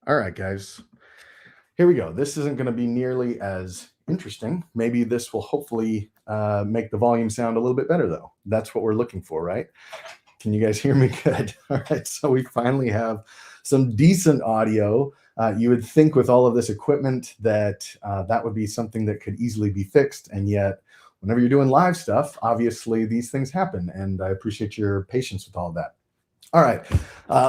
All right, guys, here we go. This isn't going to be nearly as interesting. Maybe this will hopefully make the volume sound a little bit better, though. That's what we're looking for, right? Can you guys hear me good? All right, so we finally have some decent audio. You would think with all of this equipment that that would be something that could easily be fixed, and yet whenever you're doing live stuff, obviously these things happen, and I appreciate your patience with all of that. All right.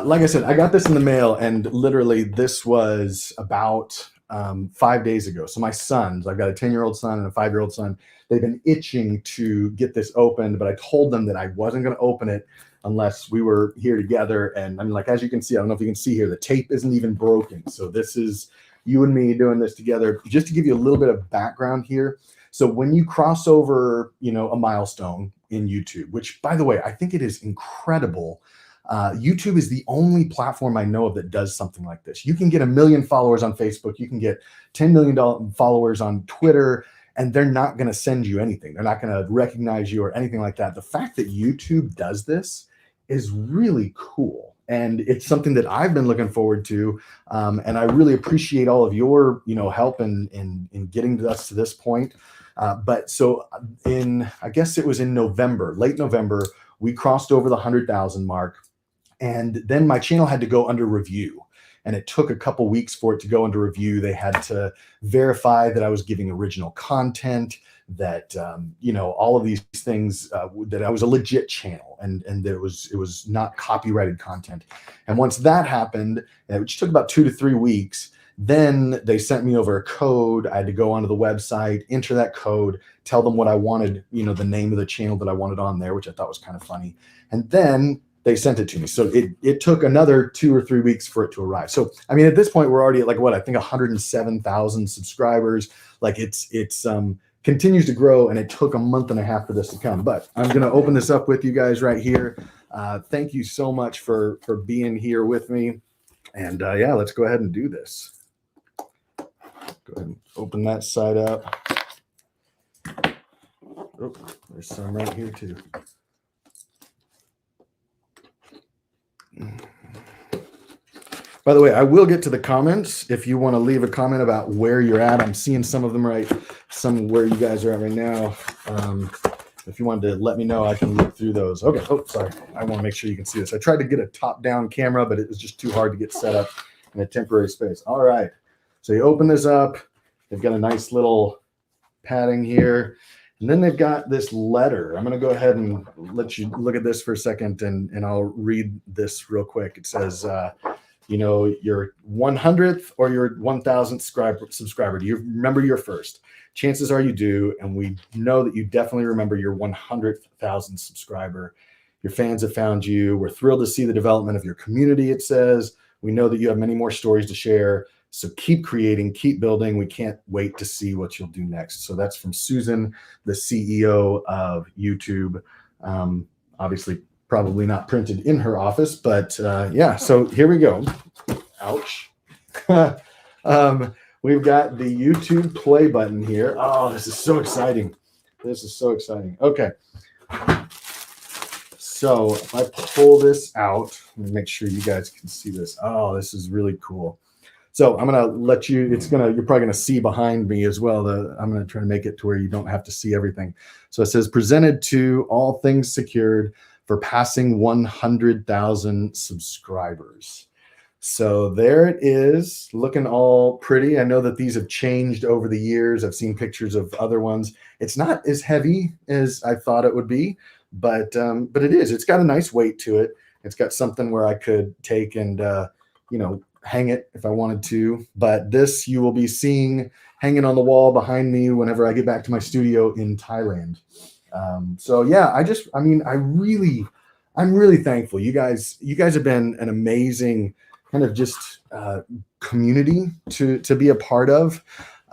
Like I said, I got this in the mail, and literally this was about 5 days ago. So my sons, I've got a 10-year-old son and a 5-year-old son. They've been itching to get this opened, but I told them that I wasn't going to open it unless we were here together. And I mean, like, as you can see, I don't know if you can see here, the tape isn't even broken. So this is you and me doing this together. Just to give you a little bit of background here. So when you cross over, a milestone in YouTube, which, by the way, I think it is incredible. YouTube is the only platform I know of that does something like this. You can get 1 million followers on Facebook. You can get 10 million followers on Twitter, and they're not going to send you anything. They're not going to recognize you or anything like that. The fact that YouTube does this is really cool. And it's something that I've been looking forward to. And I really appreciate all of your, help in getting us to this point. But so I guess it was in November, late November, we crossed over the 100,000 mark. And then my channel had to go under review, and it took a couple weeks for it to go under review. They had to verify that I was giving original content, that all of these things, that I was a legit channel, and that it was not copyrighted content. And once that happened, which took about 2 to 3 weeks, then they sent me over a code. I had to go onto the website, enter that code, tell them what I wanted, the name of the channel that I wanted on there, which I thought was kind of funny. And then they sent it to me. So it took another 2 or 3 weeks for it to arrive. So, I mean, at this point, we're already at I think 107,000 subscribers. Like it's continues to grow, and it took a month and a half for this to come. But I'm going to open this up with you guys right here. Thank you so much for being here with me. And yeah, let's go ahead and do this. Go ahead and open that side up. Oh, there's some right here too. By the way, I will get to the comments if you want to leave a comment about where you're at. I'm seeing some of them some where you guys are at right now. If you wanted to let me know, I can look through those. Okay. Oh, sorry. I want to make sure you can see this. I tried to get a top-down camera, but it was just too hard to get set up in a temporary space. All right. So you open this up. They've got a nice little padding here. And then they've got this letter. I'm going to go ahead and let you look at this for a second, and I'll read this real quick. It says, your 100th or your 1,000th subscriber. Do you remember your first? Chances are you do, and we know that you definitely remember your 100,000 subscriber. Your fans have found you. We're thrilled to see the development of your community, it says. We know that you have many more stories to share. So keep creating, keep building. We can't wait to see what you'll do next. So that's from Susan, the CEO of YouTube. Obviously, probably not printed in her office, but yeah, so here we go. Ouch. We've got the YouTube play button here. Oh, this is so exciting. This is so exciting. Okay. So if I pull this out, let me make sure you guys can see this. Oh, this is really cool. So I'm going to let you, you're probably going to see behind me as well. I'm going to try to make it to where you don't have to see everything. So it says, presented to All Things Secured for passing 100,000 subscribers. So there it is, looking all pretty. I know that these have changed over the years. I've seen pictures of other ones. It's not as heavy as I thought it would be, but it is. It's got a nice weight to it. It's got something where I could take and, hang it if I wanted to. But this you will be seeing hanging on the wall behind me whenever I get back to my studio in Thailand. So yeah, I'm really thankful. You guys have been an amazing kind of just community to be a part of.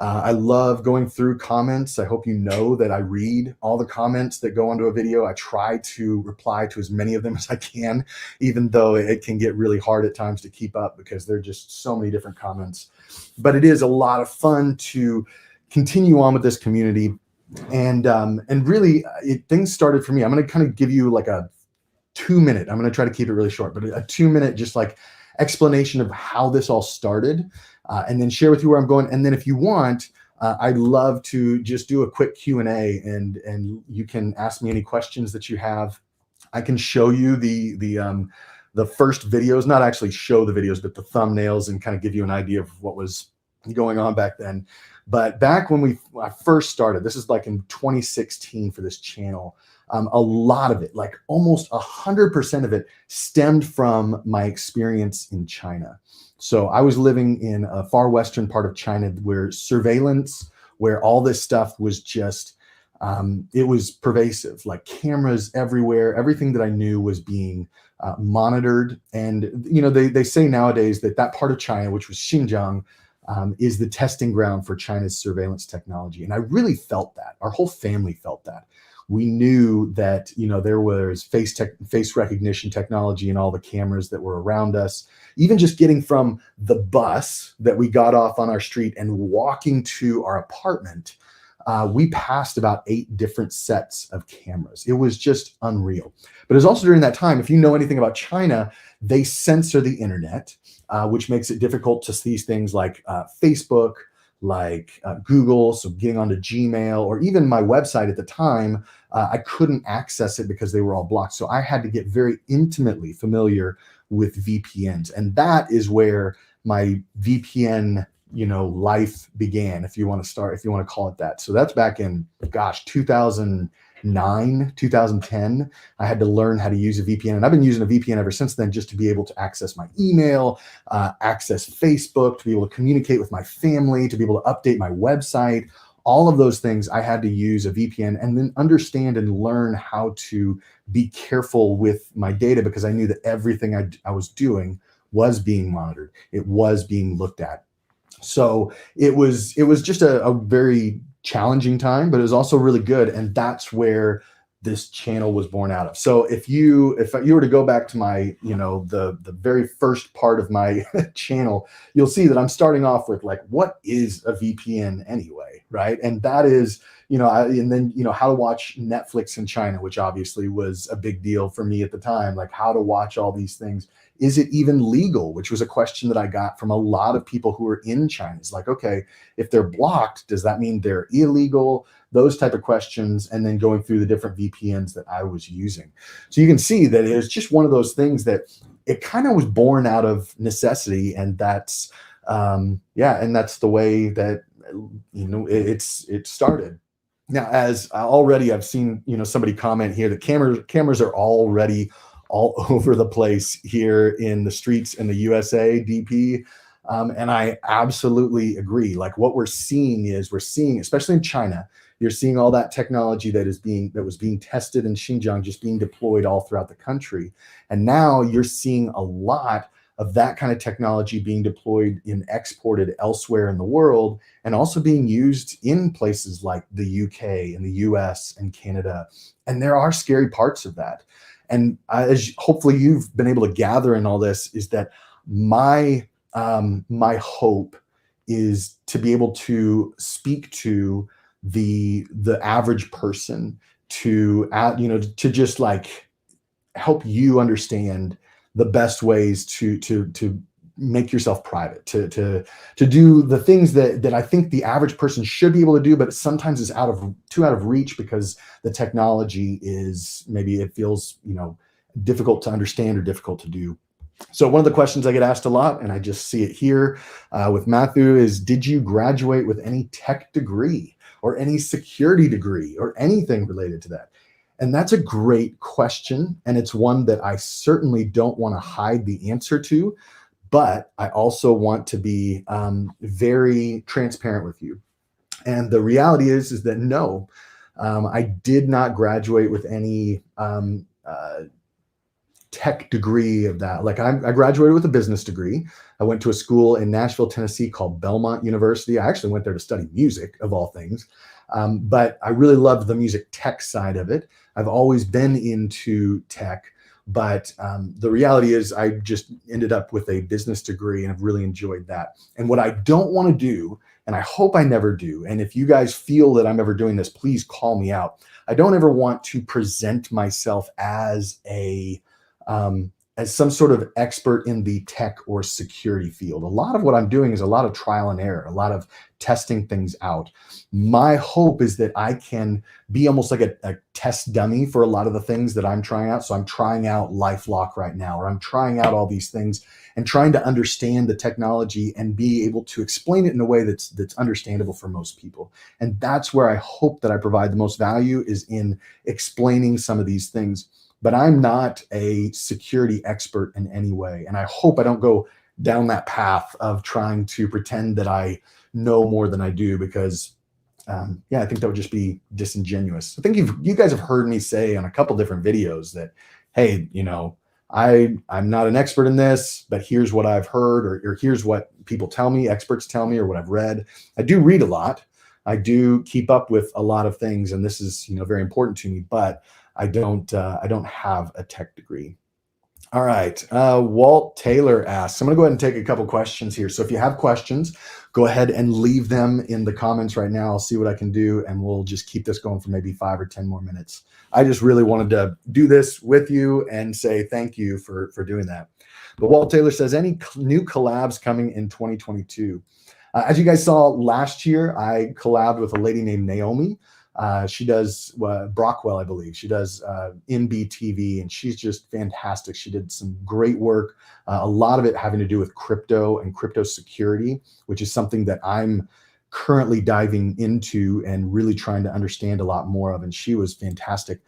I love going through comments. I hope you know that I read all the comments that go onto a video. I try to reply to as many of them as I can, even though it can get really hard at times to keep up because there are just so many different comments. But it is a lot of fun to continue on with this community. And really, things started for me. I'm going to kind of give you like a 2-minute. I'm going to try to keep it really short, but a 2-minute just like explanation of how this all started, and then share with you where I'm going. And then if you want, I'd love to just do a quick Q&A, and you can ask me any questions that you have. I can show you the first videos, not actually show the videos, but the thumbnails, and kind of give you an idea of what was going on back then. But back when I first started, this is like in 2016 for this channel, a lot of it, like almost 100% of it, stemmed from my experience in China. So I was living in a far western part of China where surveillance, where all this stuff was just, it was pervasive, like cameras everywhere. Everything that I knew was being monitored. And, you know, they say nowadays that that part of China, which was Xinjiang, is the testing ground for China's surveillance technology. And I really felt that. Our whole family felt that. We knew that, you know, there was face recognition technology in all the cameras that were around us. Even just getting from the bus that we got off on our street and walking to our apartment, we passed about 8 different sets of cameras. It was just unreal. But it was also during that time, if you know anything about China, they censor the internet, which makes it difficult to see things like Facebook, like Google, so getting onto Gmail, or even my website at the time, I couldn't access it because they were all blocked. So I had to get very intimately familiar with VPNs. And that is where my VPN, you know, life began, if you want to call it that. So that's back in, gosh, 2009, 2010. I had to learn how to use a VPN, and I've been using a VPN ever since then, just to be able to access my email, access Facebook, to be able to communicate with my family, to be able to update my website. All of those things, I had to use a VPN, and then understand and learn how to be careful with my data, because I knew that everything I was doing was being monitored. It was being looked at. So it was just a very challenging time, but it was also really good. And that's where this channel was born out of. So if you were to go back to my, you know, the very first part of my channel, you'll see that I'm starting off with, like, what is a VPN anyway, right? And that is, you know, and then, you know, how to watch Netflix in China, which obviously was a big deal for me at the time, like how to watch all these things. Is it even legal? Which was a question that I got from a lot of people who were in China. It's like, okay, if they're blocked, does that mean they're illegal? Those type of questions, and then going through the different VPNs that I was using. So you can see that it was just one of those things that it kind of was born out of necessity, and that's yeah, and that's the way that, you know, it started. Now, as already I've seen, you know, somebody comment here that cameras are already all over the place here in the streets in the USA, DP. And I absolutely agree. Like, what we're seeing, especially in China, you're seeing all that technology that was being tested in Xinjiang just being deployed all throughout the country. And now you're seeing a lot of that kind of technology being deployed and exported elsewhere in the world, and also being used in places like the UK and the US and Canada. And there are scary parts of that. And as hopefully you've been able to gather in all this, is that my hope is to be able to speak to the average person, to you know, to just like help you understand the best ways to make yourself private, to do the things that I think the average person should be able to do, but sometimes is too out of reach, because the technology is, maybe it feels, you know, difficult to understand or difficult to do. So one of the questions I get asked a lot, and I just see it here with Matthew, is, did you graduate with any tech degree or any security degree or anything related to that? And that's a great question. And it's one that I certainly don't want to hide the answer to, but I also want to be very transparent with you. And the reality is that no, I did not graduate with any tech degree of that. Like, I graduated with a business degree. I went to a school in Nashville, Tennessee called Belmont University. I actually went there to study music, of all things. But I really loved the music tech side of it. I've always been into tech, but the reality is I just ended up with a business degree, and I've really enjoyed that. And what I don't want to do, and I hope I never do, and if you guys feel that I'm ever doing this, please call me out. I don't ever want to present myself as as some sort of expert in the tech or security field. A lot of what I'm doing is a lot of trial and error, a lot of testing things out. My hope is that I can be almost like a test dummy for a lot of the things that I'm trying out. So I'm trying out LifeLock right now, or I'm trying out all these things and trying to understand the technology and be able to explain it in a way that's understandable for most people. And that's where I hope that I provide the most value, is in explaining some of these things. But I'm not a security expert in any way. And I hope I don't go down that path of trying to pretend that I know more than I do, because yeah, I think that would just be disingenuous. I think you guys have heard me say on a couple different videos that, hey, I'm not an expert in this, but here's what I've heard, or here's what people tell me, experts tell me, or what I've read. I do read a lot. I do keep up with a lot of things, and this is, very important to me, but I don't have a tech degree. All right. Walt Taylor asks, I'm going to go ahead and take a couple questions here. So if you have questions, go ahead and leave them in the comments right now. I'll see what I can do, and we'll just keep this going for maybe 5 or 10 more minutes. I just really wanted to do this with you and say thank you for doing that. But Walt Taylor says, any new collabs coming in 2022? As you guys saw last year, I collabed with a lady named Naomi. She does Brockwell, I believe. She does MBTV, and she's just fantastic. She did some great work, a lot of it having to do with crypto and crypto security, which is something that I'm currently diving into and really trying to understand a lot more of. And she was fantastic.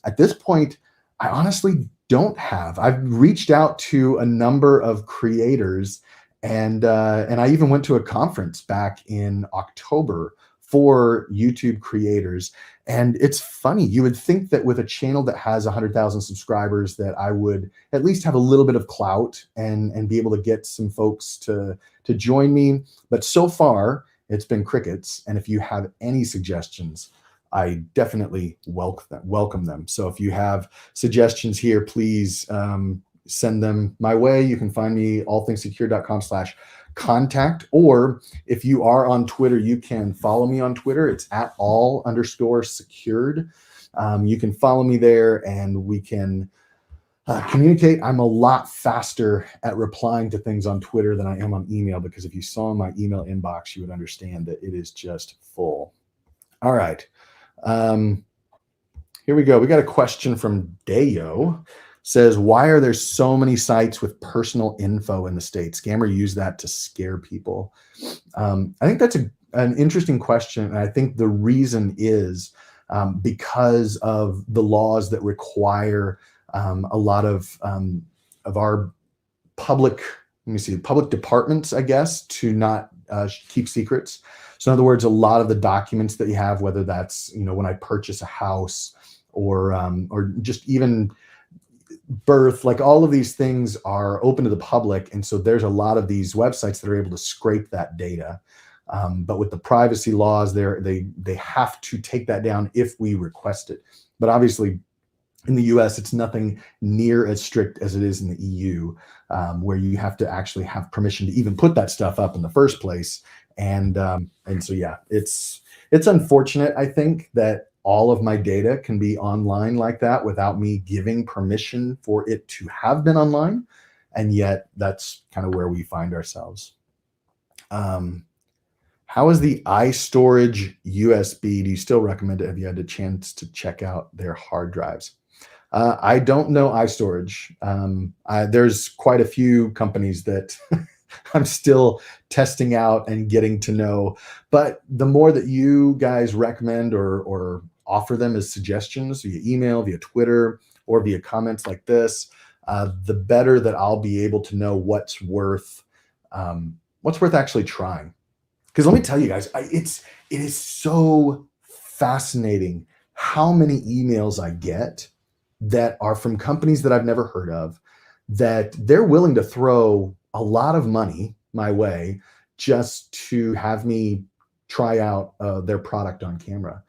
At this point, I honestly don't have. I've reached out to a number of creators, and I even went to a conference back in October for YouTube creators. And it's funny, you would think that with a channel that has 100,000 subscribers that I would at least have a little bit of clout and be able to get some folks to join me. But so far, it's been crickets. And if you have any suggestions, I definitely welcome them. So if you have suggestions here, please send them my way. You can find me allthingssecure.com/contact, or if you are on Twitter, you can follow me on Twitter. It's at all_secured. You can follow me there, and we can communicate. I'm a lot faster at replying to things on Twitter than I am on email, because if you saw my email inbox, you would understand that it is just full. All right. Here we go. We got a question from Dayo. Says, why are there so many sites with personal info in the States? Scammer use that to scare people. I think that's an interesting question. And I think the reason is because of the laws that require a lot of our public departments, I guess, to not keep secrets. So in other words, a lot of the documents that you have, whether that's, when I purchase a house or just even birth, like all of these things are open to the public. And so there's a lot of these websites that are able to scrape that data. But with the privacy laws, they have to take that down if we request it. But obviously in the US, it's nothing near as strict as it is in the EU, where you have to actually have permission to even put that stuff up in the first place. And so, yeah, it's unfortunate, I think, that all of my data can be online like that without me giving permission for it to have been online. And yet that's kind of where we find ourselves. How is the iStorage USB? Do you still recommend it? Have you had a chance to check out their hard drives? I don't know iStorage. There's quite a few companies that I'm still testing out and getting to know. But the more that you guys recommend or offer them as suggestions via email, via Twitter, or via comments like this, the better that I'll be able to know what's worth actually trying. Because let me tell you guys, it is so fascinating how many emails I get that are from companies that I've never heard of, that they're willing to throw a lot of money my way just to have me try out their product on camera.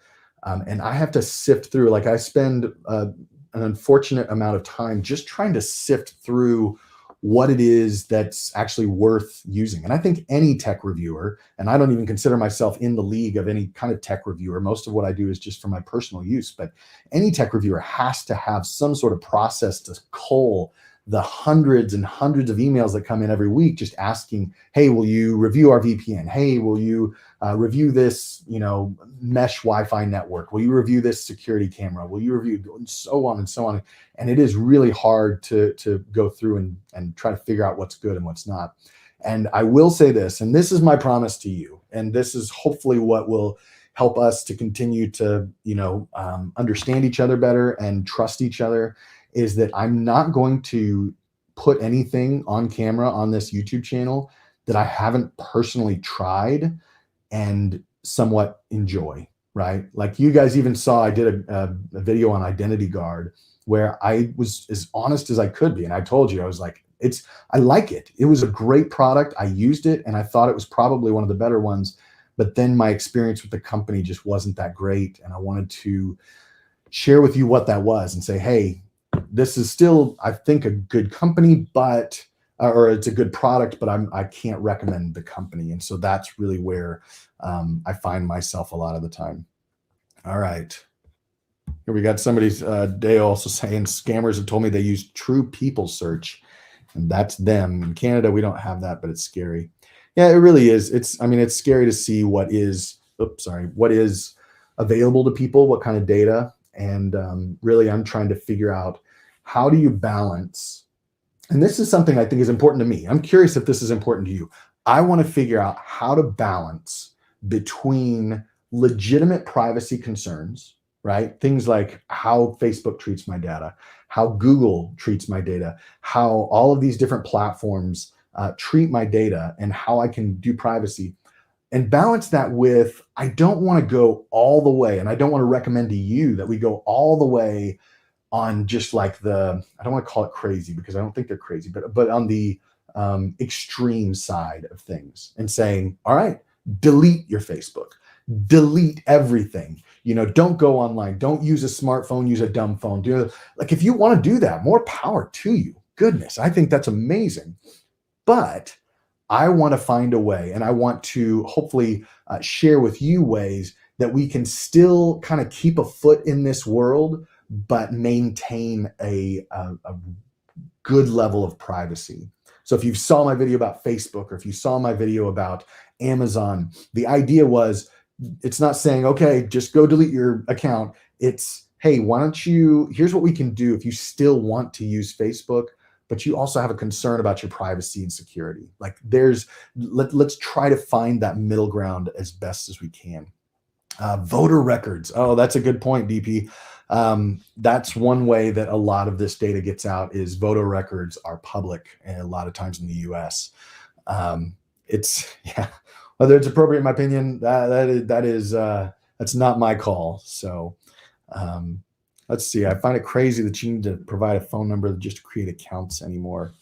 And I have to sift through, like I spend an unfortunate amount of time just trying to sift through what it is that's actually worth using. And I think any tech reviewer, and I don't even consider myself in the league of any kind of tech reviewer, most of what I do is just for my personal use, but any tech reviewer has to have some sort of process to cull the hundreds and hundreds of emails that come in every week just asking, hey, will you review our VPN? Hey, will you review this, mesh Wi-Fi network? Will you review this security camera? Will you review, and so on and so on. And it is really hard to go through and try to figure out what's good and what's not. And I will say this, and this is my promise to you, and this is hopefully what will help us to continue to, understand each other better and trust each other, is that I'm not going to put anything on camera on this YouTube channel that I haven't personally tried and somewhat enjoy, right? Like you guys even saw, I did a video on Identity Guard where I was as honest as I could be. And I told you, I was like, I like it. It was a great product. I used it and I thought it was probably one of the better ones, but then my experience with the company just wasn't that great. And I wanted to share with you what that was and say, hey, this is still, I think, a good company, but or it's a good product, but I can't recommend the company. And so that's really where I find myself a lot of the time. All right. Here we got somebody's day also saying scammers have told me they use True People Search, and that's them. In Canada, we don't have that, but it's scary. Yeah, it really is. It's scary to see what is available to people, what kind of data. And really, I'm trying to figure out, how do you balance? And this is something I think is important to me. I'm curious if this is important to you. I want to figure out how to balance between legitimate privacy concerns, right? Things like how Facebook treats my data, how Google treats my data, how all of these different platforms treat my data, and how I can do privacy, and balance that with, I don't want to go all the way, and I don't want to recommend to you that we go all the way on just like I don't want to call it crazy because I don't think they're crazy, but on the extreme side of things, and saying, all right, delete your Facebook, delete everything, don't go online, don't use a smartphone, use a dumb phone. Like, if you want to do that, more power to you. Goodness, I think that's amazing. But I want to find a way, and I want to hopefully share with you ways that we can still kind of keep a foot in this world, but maintain a good level of privacy. So if you saw my video about Facebook, or if you saw my video about Amazon, the idea was, it's not saying, okay, just go delete your account. It's, hey, here's what we can do if you still want to use Facebook, but you also have a concern about your privacy and security. Like, let's try to find that middle ground as best as we can. Voter records. Oh, that's a good point, DP. That's one way that a lot of this data gets out, is voter records are public, and a lot of times in the US. Whether it's appropriate, in my opinion, that's not my call. So let's see. I find it crazy that you need to provide a phone number just to create accounts anymore.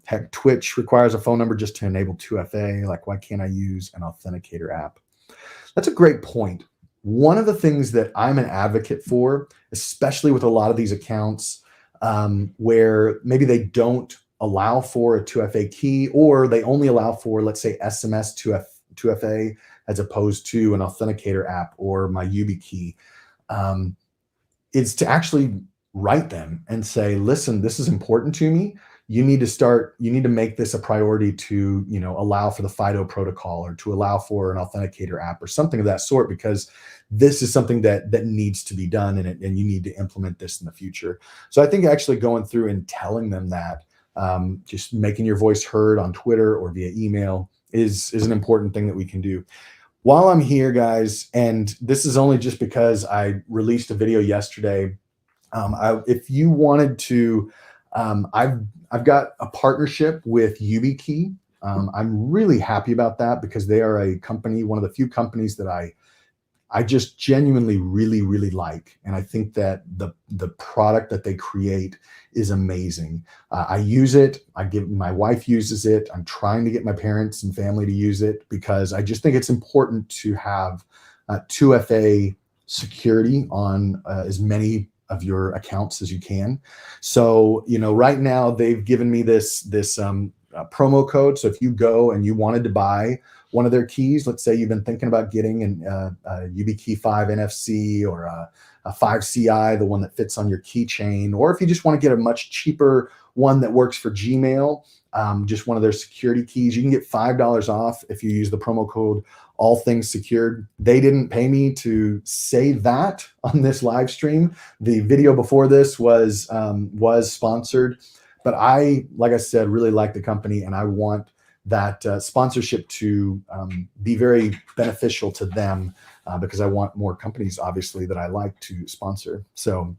Heck, Twitch requires a phone number just to enable 2FA. Like, why can't I use an authenticator app? That's a great point. One of the things that I'm an advocate for, especially with a lot of these accounts, where maybe they don't allow for a 2FA key, or they only allow for, let's say, SMS 2FA as opposed to an authenticator app or my Yubikey, is to actually write them and say, listen, this is important to me. You need to make this a priority to, allow for the FIDO protocol, or to allow for an authenticator app or something of that sort, because this is something that needs to be done, and you need to implement this in the future. So I think actually going through and telling them that, just making your voice heard on Twitter or via email is an important thing that we can do. While I'm here, guys, and this is only just because I released a video yesterday, if you wanted to, I've got a partnership with Yubikey. I'm really happy about that, because they are a company, one of the few companies that I just genuinely really, really like. And I think that the product that they create is amazing. I use it. My wife uses it. I'm trying to get my parents and family to use it, because I just think it's important to have 2FA security on as many of your accounts as you can. So, right now they've given me this promo code. So if you go and you wanted to buy one of their keys, let's say you've been thinking about getting a Yubikey 5 NFC or a 5 CI, the one that fits on your keychain, or if you just want to get a much cheaper one that works for Gmail, just one of their security keys, you can get $5 off if you use the promo code all things secured. They didn't pay me to say that on this live stream. The video before this was sponsored, but like I said, really like the company, and I want that sponsorship to be very beneficial to them because I want more companies, obviously, that I like to sponsor. So,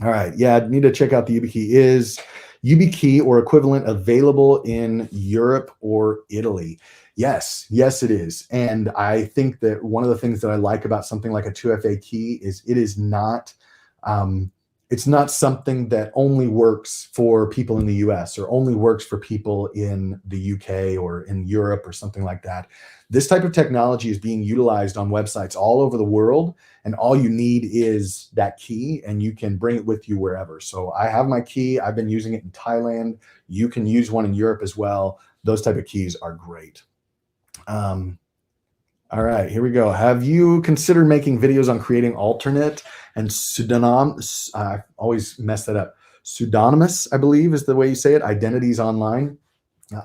all right, yeah, need to check out the Yubikey. Is Yubikey or equivalent available in Europe or Italy? Yes, it is. And I think that one of the things that I like about something like a 2FA key is it is not, it's not something that only works for people in the US or only works for people in the UK or in Europe or something like that. This type of technology is being utilized on websites all over the world, and all you need is that key and you can bring it with you wherever. So I have my key. I've been using it in Thailand. You can use one in Europe as well. Those type of keys are great. All right, here we go. Have you considered making videos on creating alternate and pseudonymous, I always mess that up, pseudonymous, I believe is the way you say it, identities online?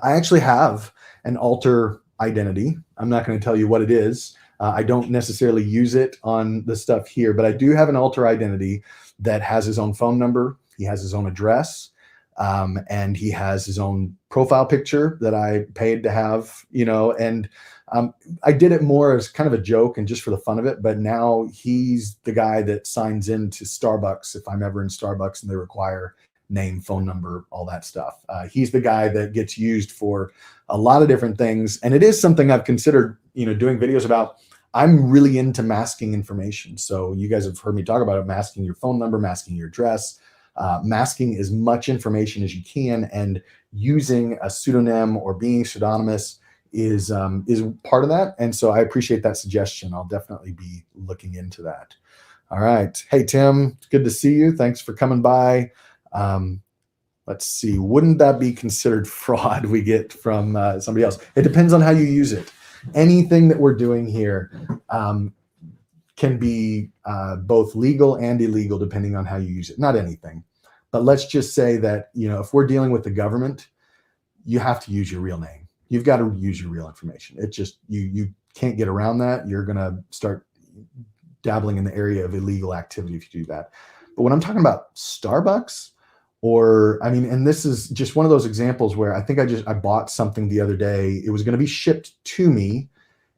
I actually have an alter identity. I'm not going to tell you what it is. I don't necessarily use it on the stuff here, but I do have an alter identity that has his own phone number. He has his own address. And he has his own profile picture that I paid to have, and I did it more as kind of a joke and just for the fun of it. But now he's the guy that signs into Starbucks if I'm ever in Starbucks and they require name, phone number, all that stuff. He's the guy that gets used for a lot of different things. And it is something I've considered, doing videos about. I'm really into masking information. So you guys have heard me talk about it, masking your phone number, masking your address, masking as much information as you can, and using a pseudonym or being pseudonymous is part of that. And so I appreciate that suggestion. I'll definitely be looking into that. All right. Hey, Tim, it's good to see you. Thanks for coming by. Let's see. Wouldn't that be considered fraud we get from somebody else? It depends on how you use it. Anything that we're doing here can be both legal and illegal depending on how you use it. Not anything, but let's just say that, if we're dealing with the government, you have to use your real name. You've got to use your real information. It's just, you can't get around that. You're going to start dabbling in the area of illegal activity if you do that. But when I'm talking about Starbucks, and this is just one of those examples where I think I bought something the other day. It was going to be shipped to me,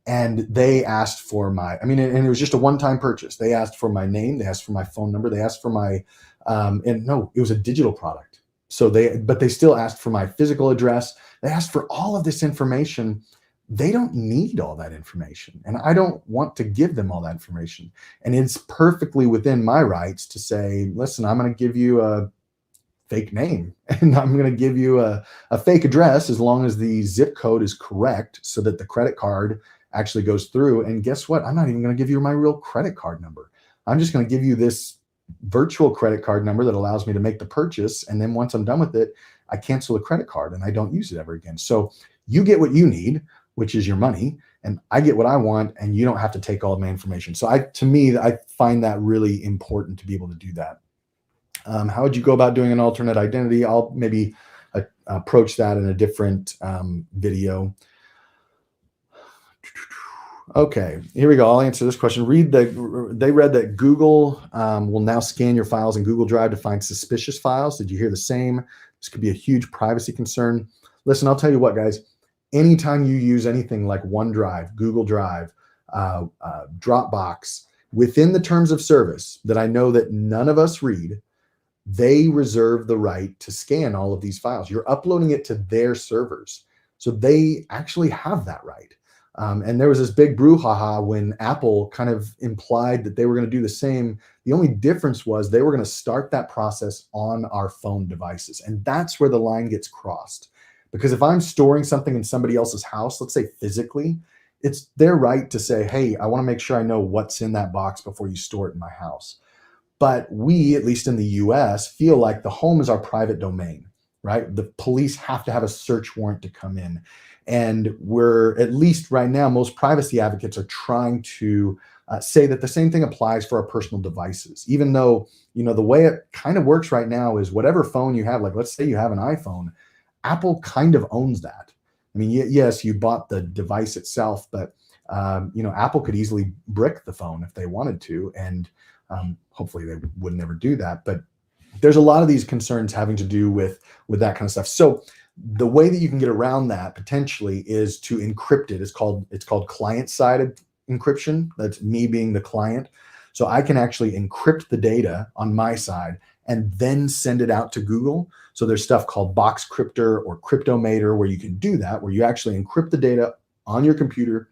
and they asked for and it was just a one-time purchase. They asked for my name. They asked for my phone number. They asked for my, and no, it was a digital product. But they still asked for my physical address. They asked for all of this information. They don't need all that information. And I don't want to give them all that information. And it's perfectly within my rights to say, listen, I'm going to give you a fake name and I'm going to give you a fake address as long as the zip code is correct so that the credit card actually goes through. And guess what? I'm not even going to give you my real credit card number. I'm just going to give you this virtual credit card number that allows me to make the purchase. And then once I'm done with it, I cancel the credit card and I don't use it ever again. So you get what you need, which is your money, and I get what I want, and you don't have to take all of my information. So to me, I find that really important to be able to do that. How would you go about doing an alternate identity? I'll maybe approach that in a different video. Okay, here we go. I'll answer this question. They read that Google will now scan your files in Google Drive to find suspicious files. Did you hear the same? This could be a huge privacy concern. Listen, I'll tell you what, guys. Anytime you use anything like OneDrive, Google Drive, Dropbox, within the terms of service that I know that none of us read, they reserve the right to scan all of these files. You're uploading it to their servers. So they actually have that right. And there was this big brouhaha when Apple kind of implied that they were going to do the same. The only difference was they were going to start that process on our phone devices. And that's where the line gets crossed. Because if I'm storing something in somebody else's house, let's say physically, it's their right to say, hey, I want to make sure I know what's in that box before you store it in my house. But we, at least in the US, feel like the home is our private domain, right? The police have to have a search warrant to come in. And we're, at least right now, most privacy advocates are trying to say that the same thing applies for our personal devices, even though, the way it kind of works right now is whatever phone you have, like let's say you have an iPhone, Apple kind of owns that. I mean, yes, you bought the device itself, but Apple could easily brick the phone if they wanted to, and hopefully they would never do that. But there's a lot of these concerns having to do with that kind of stuff. So the way that you can get around that potentially is to encrypt it. It's called client-sided encryption. That's me being the client. So I can actually encrypt the data on my side and then send it out to Google. So there's stuff called Boxcryptor or Cryptomator where you can do that, where you actually encrypt the data on your computer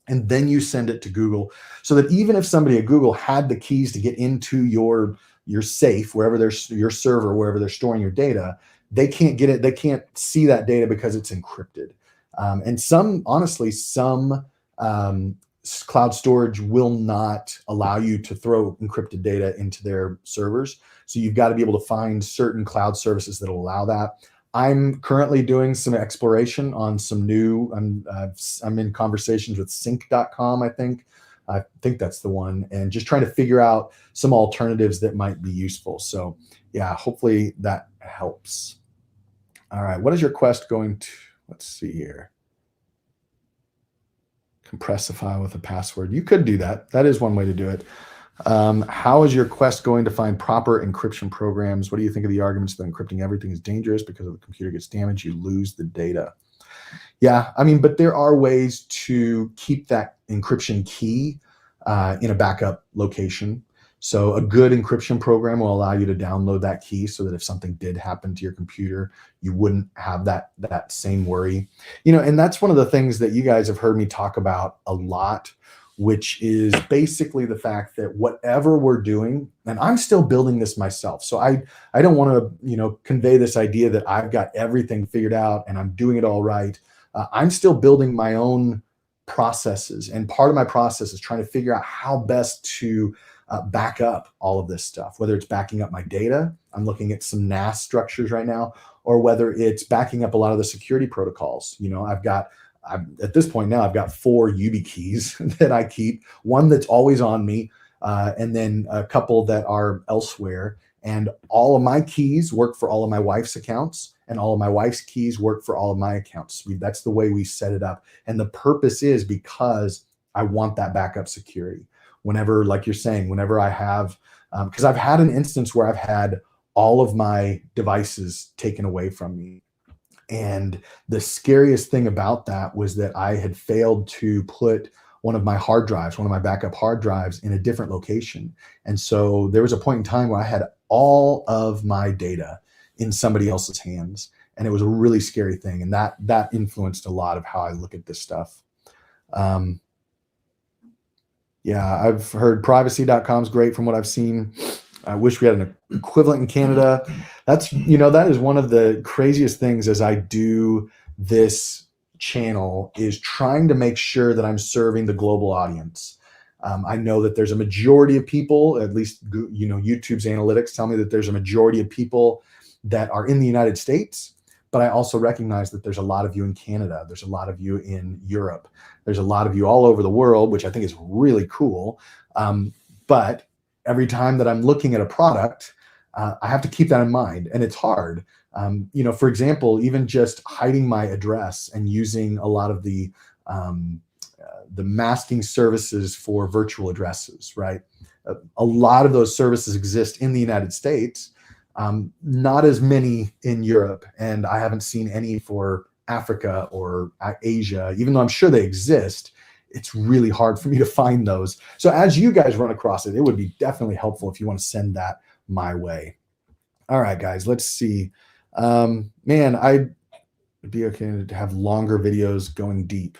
and then you send it to Google, so that even if somebody at Google had the keys to get into your safe, wherever there's your server, wherever they're storing your data, they can't get it. They can't see that data because it's encrypted. And some cloud storage will not allow you to throw encrypted data into their servers. So you've got to be able to find certain cloud services that will allow that. I'm currently doing some exploration on some new, I'm in conversations with sync.com, I think that's the one, and just trying to figure out some alternatives that might be useful. So yeah, hopefully that helps. All right, what is your Quest going to, let's see here. Compress a file with a password. You could do that. That is one way to do it. How is your Quest going to find proper encryption programs? What do you think of the arguments that encrypting everything is dangerous because if the computer gets damaged, you lose the data? Yeah, I mean, but there are ways to keep that encryption key in a backup location. So a good encryption program will allow you to download that key so that if something did happen to your computer, you wouldn't have that same worry. And that's one of the things that you guys have heard me talk about a lot, which is basically the fact that whatever we're doing, and I'm still building this myself. So I don't want to, convey this idea that I've got everything figured out and I'm doing it all right. I'm still building my own processes. And part of my process is trying to figure out how best to back up all of this stuff, whether it's backing up my data. I'm looking at some NAS structures right now, or whether it's backing up a lot of the security protocols. At this point now, I've got 4 Yubikeys that I keep, one that's always on me, and then a couple that are elsewhere. And all of my keys work for all of my wife's accounts, and all of my wife's keys work for all of my accounts. That's the way we set it up. And the purpose is because I want that backup security. Whenever, like you're saying, whenever I have, because I've had an instance where I've had all of my devices taken away from me. And the scariest thing about that was that I had failed to put one of my backup hard drives in a different location. And so there was a point in time where I had all of my data in somebody else's hands. And it was a really scary thing. And that influenced a lot of how I look at this stuff. Yeah, I've heard privacy.com is great from what I've seen. I wish we had an equivalent in Canada. That is one of the craziest things as I do this channel, is trying to make sure that I'm serving the global audience. I know that there's a majority of people, at least, YouTube's analytics tell me that there's a majority of people that are in the United States, but I also recognize that there's a lot of you in Canada. There's a lot of you in Europe. There's a lot of you all over the world, which I think is really cool. But every time that I'm looking at a product, I have to keep that in mind, and it's hard. For example, even just hiding my address and using a lot of the masking services for virtual addresses, right? A lot of those services exist in the United States, not as many in Europe, and I haven't seen any for Africa or Asia, even though I'm sure they exist. It's really hard for me to find those. So as you guys run across it, it would be definitely helpful if you want to send that my way. All right, guys, let's see. Man, I'd be okay to have longer videos going deep.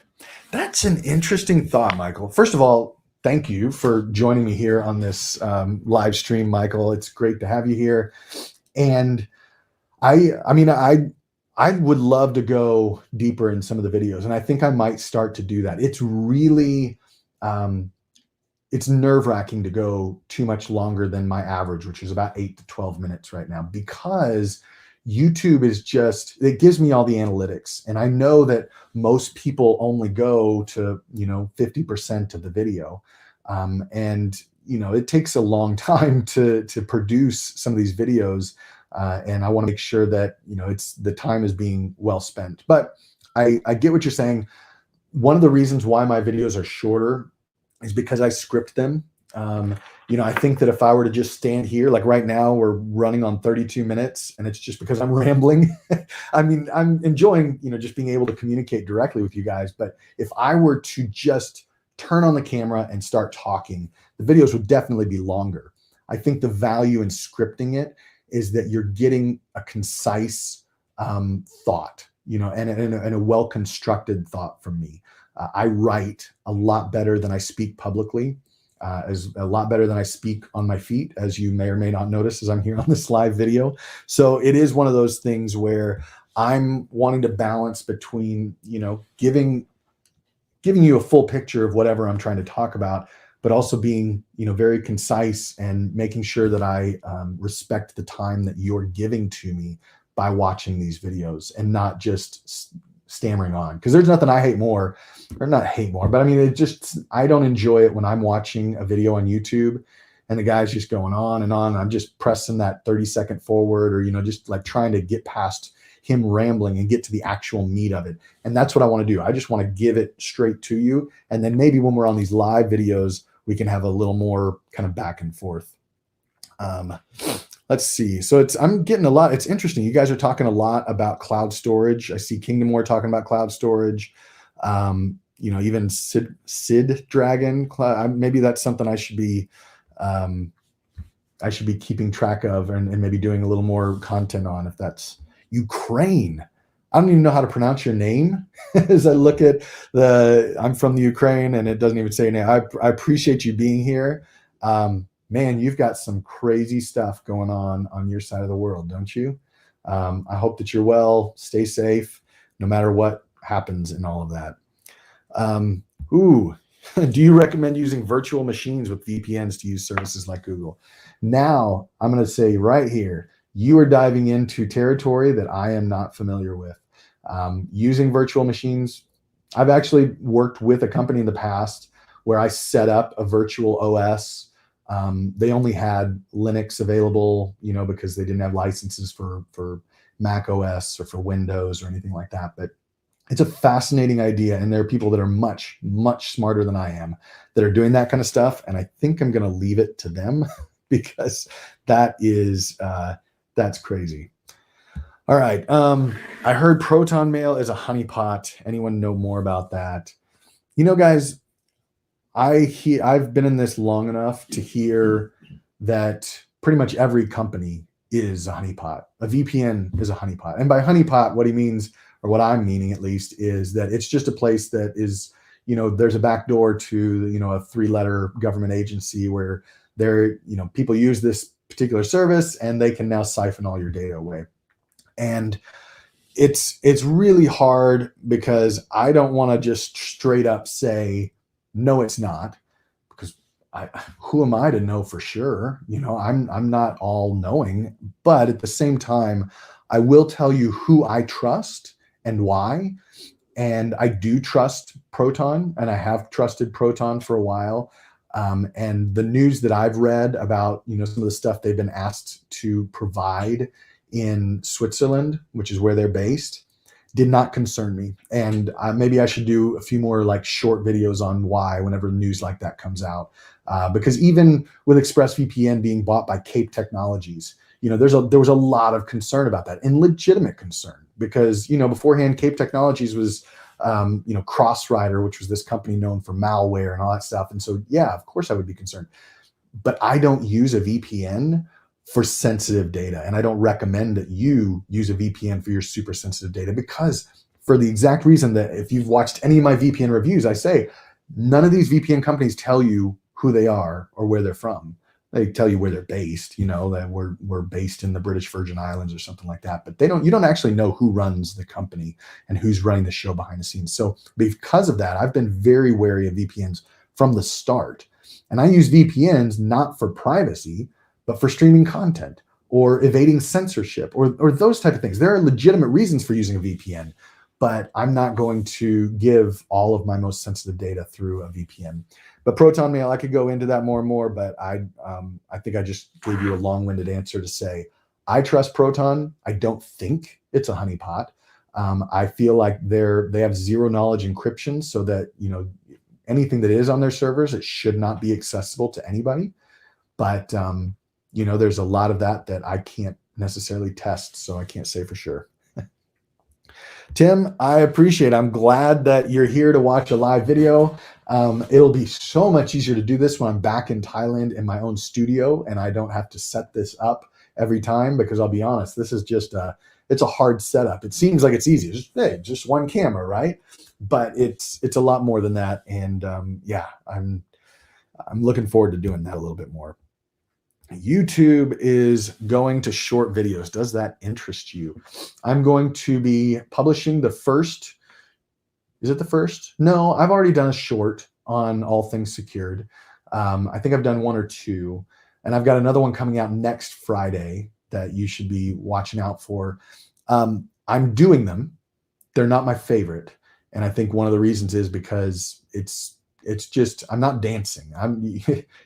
That's an interesting thought, Michael. First of all, thank you for joining me here on this live stream, Michael. It's great to have you here. And I would love to go deeper in some of the videos, and I think I might start to do that. It's really, it's nerve-wracking to go too much longer than my average, which is about 8 to 12 minutes right now, because YouTube is just, it gives me all the analytics. And I know that most people only go to, 50% of the video. And, it takes a long time to produce some of these videos. And I want to make sure that, the time is being well spent. But I get what you're saying. One of the reasons why my videos are shorter is because I script them. I think that if I were to just stand here, like right now, we're running on 32 minutes and it's just because I'm rambling. I mean, I'm enjoying, just being able to communicate directly with you guys. But if I were to just turn on the camera and start talking, the videos would definitely be longer. I think the value in scripting it is that you're getting a concise thought, and a well-constructed thought from me. I write a lot better than I speak publicly. Is a lot better than I speak on my feet, as you may or may not notice as I'm here on this live video. So it is one of those things where I'm wanting to balance between, giving you a full picture of whatever I'm trying to talk about, but also being, very concise and making sure that I respect the time that you're giving to me by watching these videos and not just stammering on. Because there's nothing I hate more, or not hate more, but I mean, I don't enjoy it when I'm watching a video on YouTube and the guy's just going on and on. I'm just pressing that 30-second forward, or, just like trying to get past him rambling and get to the actual meat of it. And that's what I want to do. I just want to give it straight to you. And then maybe when we're on these live videos, we can have a little more kind of back and forth. Let's see. So I'm getting a lot. It's interesting. You guys are talking a lot about cloud storage. I see Kingdom War talking about cloud storage. Even Sid Dragon. Maybe that's something I should be keeping track of and maybe doing a little more content on. If that's Ukraine. I don't even know how to pronounce your name. As I look at I'm from the Ukraine and it doesn't even say your name. I appreciate you being here. Man, you've got some crazy stuff going on your side of the world, don't you? I hope that you're well, stay safe, no matter what happens in all of that. Do you recommend using virtual machines with VPNs to use services like Google? Now, I'm going to say right here, you are diving into territory that I am not familiar with. Using virtual machines, I've actually worked with a company in the past where I set up a virtual OS. They only had Linux available, because they didn't have licenses for Mac OS or for Windows or anything like that. But it's a fascinating idea. And there are people that are much, much smarter than I am that are doing that kind of stuff. And I think I'm going to leave it to them because that's crazy. All right. I heard Proton Mail is a honeypot. Anyone know more about that? Guys, I've been in this long enough to hear that pretty much every company is a honeypot. A VPN is a honeypot. And by honeypot, what he means, or what I'm meaning at least, is that it's just a place that is, there's a back door to, a 3-letter government agency where people use this particular service and they can now siphon all your data away. And it's really hard because I don't want to just straight up say, no, it's not, because who am I to know for sure? I'm not all knowing, but at the same time, I will tell you who I trust and why. And I do trust Proton, and I have trusted Proton for a while. And the news that I've read about, some of the stuff they've been asked to provide in Switzerland, which is where they're based, did not concern me. And maybe I should do a few more like short videos on why whenever news like that comes out. Because even with ExpressVPN being bought by Cape Technologies, there was a lot of concern about that, and legitimate concern, because, beforehand Cape Technologies was, Crossrider, which was this company known for malware and all that stuff. And so, yeah, of course I would be concerned, but I don't use a VPN for sensitive data. And I don't recommend that you use a VPN for your super sensitive data, because for the exact reason that if you've watched any of my VPN reviews, I say none of these VPN companies tell you who they are or where they're from. They tell you where they're based, that we're based in the British Virgin Islands or something like that. But you don't actually know who runs the company and who's running the show behind the scenes. So because of that, I've been very wary of VPNs from the start. And I use VPNs not for privacy, but for streaming content. or evading censorship, or those type of things. There are legitimate reasons for using a VPN, but I'm not going to give all of my most sensitive data through a VPN. But Proton Mail, I could go into that more and more, but I think I just gave you a long-winded answer to say I trust Proton. I don't think it's a honeypot. I feel like they have zero knowledge encryption, so that anything that is on their servers, it should not be accessible to anybody. But there's a lot of that I can't necessarily test, so I can't say for sure. Tim, I appreciate it. I'm glad that you're here to watch a live video. It'll be so much easier to do this when I'm back in Thailand in my own studio and I don't have to set this up every time, because I'll be honest, this is just it's a hard setup. It seems like it's easy. Just one camera, right? But it's a lot more than that. And yeah, I'm looking forward to doing that a little bit more. YouTube is going to short videos. Does that interest you? I'm going to be publishing the first. Is it the first? No, I've already done a short on all things secured. I think I've done one or two, and I've got another one coming out next Friday that you should be watching out for. I'm doing them. They're not my favorite. And I think one of the reasons is because it's just, I'm not dancing.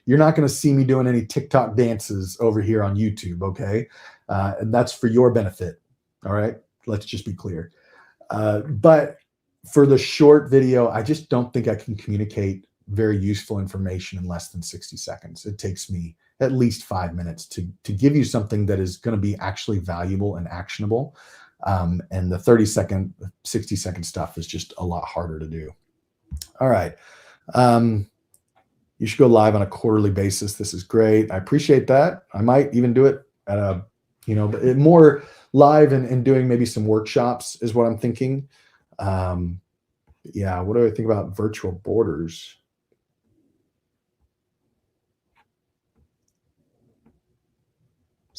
You're not going to see me doing any TikTok dances over here on YouTube. Okay. And that's for your benefit. All right. Let's just be clear. But for the short video, I just don't think I can communicate very useful information in less than 60 seconds. It takes me at least 5 minutes to give you something that is going to be actually valuable and actionable. And the 30-second, 60-second stuff is just a lot harder to do. All right. You should go live on a quarterly basis. This is great. I appreciate that. I might even do it at a, more live and doing maybe some workshops is what I'm thinking. Yeah. What do I think about virtual borders?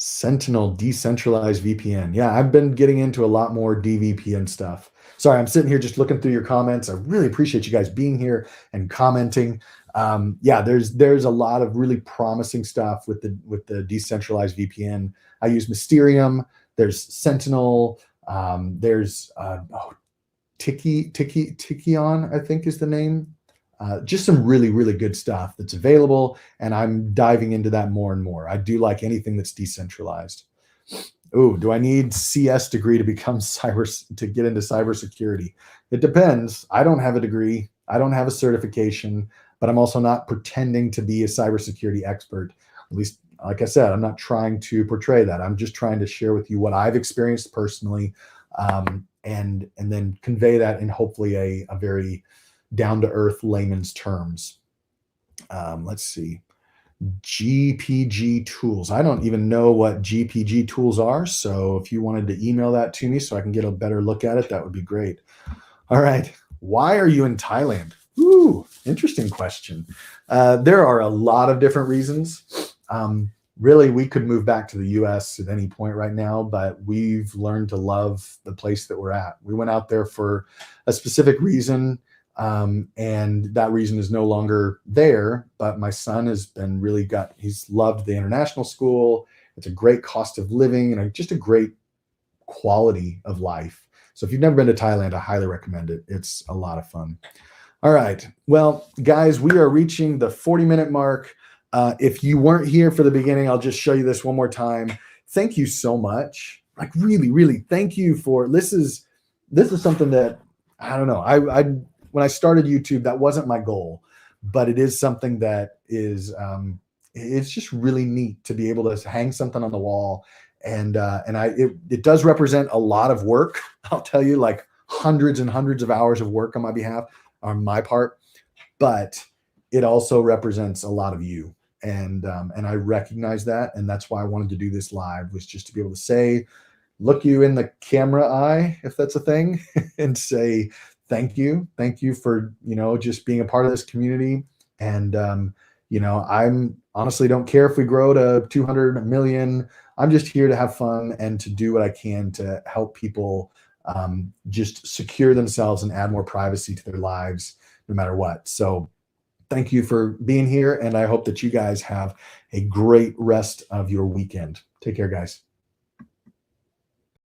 Sentinel decentralized VPN. Yeah, I've been getting into a lot more DVPN stuff. Sorry, I'm sitting here just looking through your comments. I really appreciate you guys being here and commenting. Yeah, there's a lot of really promising stuff with the decentralized VPN. I use Mysterium. There's Sentinel. There's Tikion, I think is the name. Just some really, really good stuff that's available, and I'm diving into that more and more. I do like anything that's decentralized. Oh, do I need CS degree to become to get into cybersecurity? It depends. I don't have a degree. I don't have a certification, but I'm also not pretending to be a cybersecurity expert. At least, like I said, I'm not trying to portray that. I'm just trying to share with you what I've experienced personally, and then convey that in hopefully a very down-to-earth layman's terms. Let's see. GPG tools. I don't even know what GPG tools are. So if you wanted to email that to me so I can get a better look at it, that would be great. All right. Why are you in Thailand? Ooh, interesting question. There are a lot of different reasons. Really, we could move back to the US at any point right now, but we've learned to love the place that we're at. We went out there for a specific reason. And that reason is no longer there, but my son has been he's loved the international school. It's a great cost of living and just a great quality of life. So if you've never been to Thailand, I highly recommend it. It's a lot of fun. All right. Well, guys, we are reaching the 40-minute mark. If you weren't here for the beginning, I'll just show you this one more time. Thank you so much. Like really, really thank you for, this is something that, I don't know. When I started YouTube, that wasn't my goal, but it is something that is, it's just really neat to be able to hang something on the wall. And it does represent a lot of work. I'll tell you, like hundreds and hundreds of hours of work on my behalf, on my part, but it also represents a lot of you. And I recognize that. And that's why I wanted to do this live, was just to be able to say, look you in the camera eye, if that's a thing, and say, thank you for, just being a part of this community. And, I'm honestly don't care if we grow to 200 million. I'm just here to have fun and to do what I can to help people just secure themselves and add more privacy to their lives, no matter what. So thank you for being here. And I hope that you guys have a great rest of your weekend. Take care, guys.